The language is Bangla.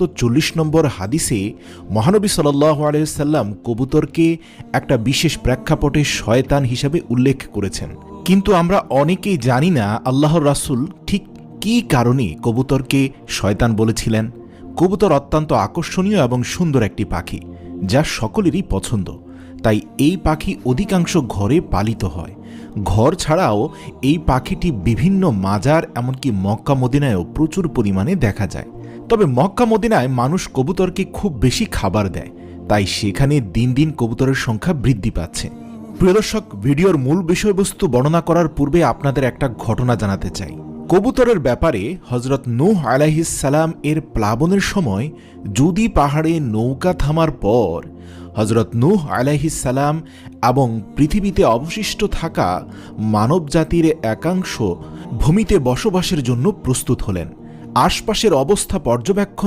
40 নম্বর হাদিসে মহানবী সাল্লাল্লাহু আলাইহি ওয়াসাল্লাম কবুতরকে একটা বিশেষ প্রেক্ষাপটে শয়তান হিসাবে উল্লেখ করেছেন। কিন্তু আমরা অনেকেই জানি না আল্লাহর রাসূল ঠিক কী কারণে কবুতরকে শয়তান বলেছিলেন। কবুতর অত্যন্ত আকর্ষণীয় এবং সুন্দর একটি পাখি, যা সকলেরই পছন্দ। তাই এই পাখি অধিকাংশ ঘরে পালিত হয়। ঘর ছাড়াও এই পাখিটি বিভিন্ন মাজার এমনকি মক্কা মদিনায়ও প্রচুর পরিমাণে দেখা যায়। তবে মক্কা মদিনায় মানুষ কবুতরকে খুব বেশি খাবার দেয়, তাই সেখানে দিন দিন কবুতরের সংখ্যা বৃদ্ধি পাচ্ছে। প্রিয় দর্শক, ভিডিওর মূল বিষয়বস্তু বর্ণনা করার পূর্বে আপনাদের একটা ঘটনা জানাতে চাই। কবুতরের ব্যাপারে হযরত নূহ আলাইহিস সালাম এর প্লাবনের সময় জুদি পাহাড়ে নৌকা থামার পর হযরত নূহ আলাইহিস সালাম এবং পৃথিবীতে অবশিষ্ট থাকা মানবজাতির একাংশ ভূমিতে বসবাসের জন্য প্রস্তুত হলেন। আশপাশের অবস্থা পর্যবেক্ষণ